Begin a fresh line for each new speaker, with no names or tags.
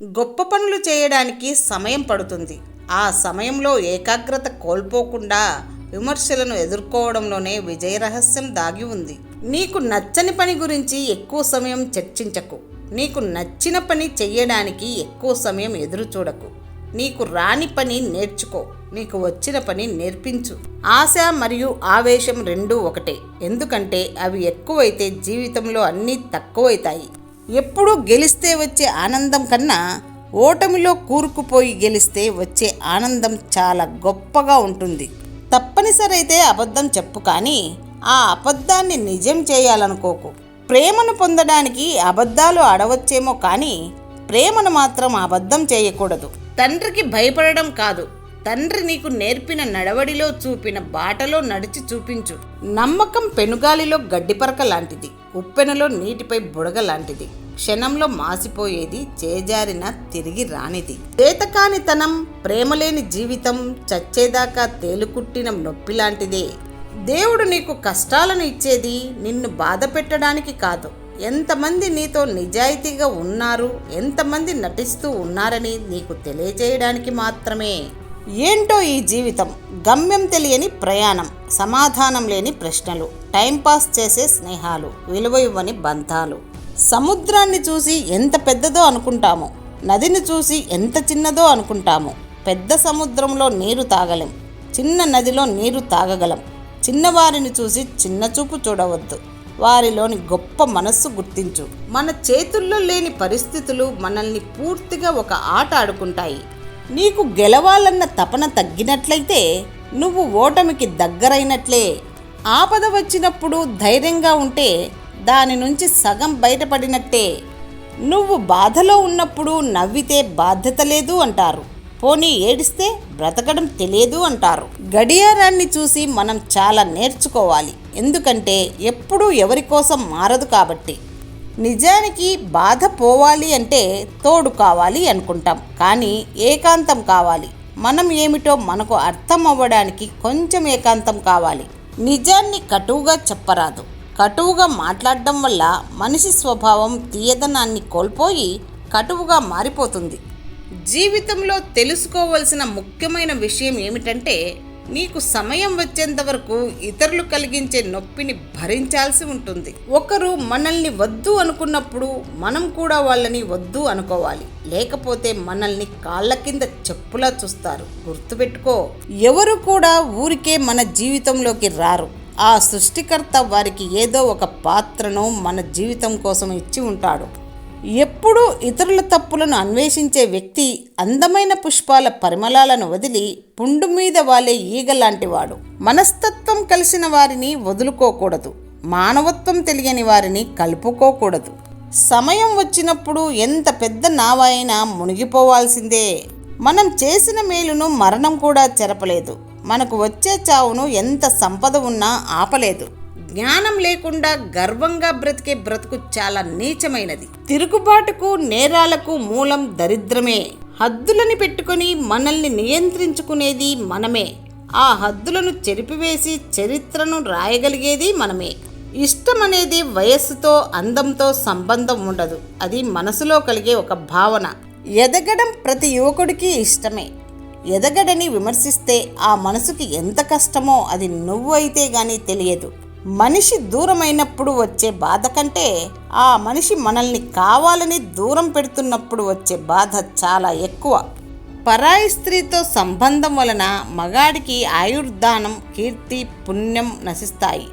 గొప్ప పనులు చేయడానికి సమయం పడుతుంది. ఆ సమయంలో ఏకాగ్రత కోల్పోకుండా విమర్శలను ఎదుర్కోవడంలోనే విజయ రహస్యం దాగి ఉంది. నీకు నచ్చని పని గురించి ఎక్కువ సమయం చర్చించకు. నీకు నచ్చిన పని చెయ్యడానికి ఎక్కువ సమయం ఎదురు చూడకు. నీకు రాని పని నేర్చుకో. నీకు వచ్చిన పని నేర్పించు. ఆశ మరియు ఆవేశం రెండూ ఒకటే. ఎందుకంటే అవి ఎక్కువైతే జీవితంలో అన్నీ తక్కువైతాయి. ఎప్పుడూ గెలిస్తే వచ్చే ఆనందం కన్నా ఓటమిలో కూరుకుపోయి గెలిస్తే వచ్చే ఆనందం చాలా గొప్పగా ఉంటుంది. తప్పనిసరైతే అబద్ధం చెప్పు, కానీ ఆ అబద్ధాన్ని నిజం చేయాలనుకోకు. ప్రేమను పొందడానికి అబద్ధాలు ఆడవచ్చేమో, కానీ ప్రేమను మాత్రం అబద్ధం చేయకూడదు. తండ్రికి భయపడడం కాదు, తండ్రి నీకు నేర్పిన నడవడిలో చూపిన బాటలో నడిచి చూపించు. నమ్మకం పెనుగాలిలో గడ్డిపరక లాంటిది, ఉప్పెనలో నీటిపై బుడగ లాంటిది. క్షణంలో మాసిపోయేది, చేజారిన తిరిగి రానిది. చేతకానితనం, ప్రేమలేని జీవితం చచ్చేదాకా తేలుకుట్టిన నొప్పి లాంటిదే. దేవుడు నీకు కష్టాలను ఇచ్చేది నిన్ను బాధ పెట్టడానికి కాదు. ఎంతమంది నీతో నిజాయితీగా ఉన్నారు, ఎంతమంది నటిస్తూ ఉన్నారని నీకు తెలియజేయడానికి మాత్రమే. ఏంటో ఈ జీవితం, గమ్యం తెలియని ప్రయాణం, సమాధానం లేని ప్రశ్నలు, టైంపాస్ చేసే స్నేహాలు, విలువ ఇవ్వని బంధాలు. సముద్రాన్ని చూసి ఎంత పెద్దదో అనుకుంటాము, నదిని చూసి ఎంత చిన్నదో అనుకుంటాము. పెద్ద సముద్రంలో నీరు తాగలేం, చిన్న నదిలో నీరు తాగగలం. చిన్నవారిని చూసి చిన్న చూపు చూడవద్దు, వారిలోని గొప్ప మనస్సు గుర్తించు. మన చేతుల్లో లేని పరిస్థితులు మనల్ని పూర్తిగా ఒక ఆట ఆడుకుంటాయి. నీకు గెలవాలన్న తపన తగ్గినట్లయితే నువ్వు ఓటమికి దగ్గరైనట్లే. ఆపద వచ్చినప్పుడు ధైర్యంగా ఉంటే దాని నుంచి సగం బయటపడినట్టే. నువ్వు బాధలో ఉన్నప్పుడు నవ్వితే బాధ్యత లేదు అంటారు, పోనీ ఏడిస్తే బ్రతకడం తెలియదు అంటారు. గడియారాన్ని చూసి మనం చాలా నేర్చుకోవాలి, ఎందుకంటే ఎప్పుడూ ఎవరి కోసం మారదు కాబట్టి. నిజానికి బాధ పోవాలి అంటే తోడు కావాలి అనుకుంటాం, కానీ ఏకాంతం కావాలి. మనం ఏమిటో మనకు అర్థం అవ్వడానికి కొంచెం ఏకాంతం కావాలి. నిజాన్ని కటువుగా చెప్పరాదు. కటువుగా మాట్లాడడం వల్ల మనిషి స్వభావం తీయదనాన్ని కోల్పోయి కటువుగా మారిపోతుంది. జీవితంలో తెలుసుకోవలసిన ముఖ్యమైన విషయం ఏమిటంటే, నీకు సమయం వచ్చేంత వరకు ఇతరులు కలిగించే నొప్పిని భరించాల్సి ఉంటుంది. ఒకరు మనల్ని వద్దు అనుకున్నప్పుడు మనం కూడా వాళ్ళని వద్దు అనుకోవాలి, లేకపోతే మనల్ని కాళ్ళ కింద చెప్పులా చూస్తారు. గుర్తుపెట్టుకో, ఎవరు కూడా ఊరికే మన జీవితంలోకి రారు. ఆ సృష్టికర్త వారికి ఏదో ఒక పాత్రను మన జీవితం కోసం ఇచ్చి ఉంటాడు. ఎప్పుడూ ఇతరుల తప్పులను అన్వేషించే వ్యక్తి అందమైన పుష్పాల పరిమళాలను వదిలి పుండు మీద వాలే ఈగలాంటివాడు. మనస్తత్వం కలిసిన వారిని వదులుకోకూడదు, మానవత్వం తెలియని వారిని కలుపుకోకూడదు. సమయం వచ్చినప్పుడు ఎంత పెద్ద నావ అయినా మునిగిపోవాల్సిందే. మనం చేసిన మేలును మరణం కూడా చెరపలేదు, మనకు వచ్చే చావును ఎంత సంపద ఉన్నా ఆపలేదు. జ్ఞానం లేకుండా గర్వంగా బ్రతికే బ్రతుకు చాలా నీచమైనది. తిరుగుబాటుకు, నేరాలకు మూలం దరిద్రమే. హద్దులని పెట్టుకొని మనల్ని నియంత్రించుకునేది మనమే. ఆ హద్దులను చెరిపివేసి చరిత్రను రాయగలిగేది మనమే. ఇష్టం అనేది వయస్సుతో, అందంతో సంబంధం ఉండదు. అది మనసులో కలిగే ఒక భావన. ఎదగడం ప్రతి యువకుడికి ఇష్టమే. ఎదగడని విమర్శిస్తే ఆ మనసుకి ఎంత కష్టమో అది నువ్వు అయితే గానీ తెలియదు. మనిషి దూరమైనప్పుడు వచ్చే బాధ కంటే ఆ మనిషి మనల్ని కావాలని దూరం పెడుతున్నప్పుడు వచ్చే బాధ చాలా ఎక్కువ. పరాయి స్త్రీతో సంబంధం వలన మగాడికి ఆయుర్దానం, కీర్తి, పుణ్యం నశిస్తాయి.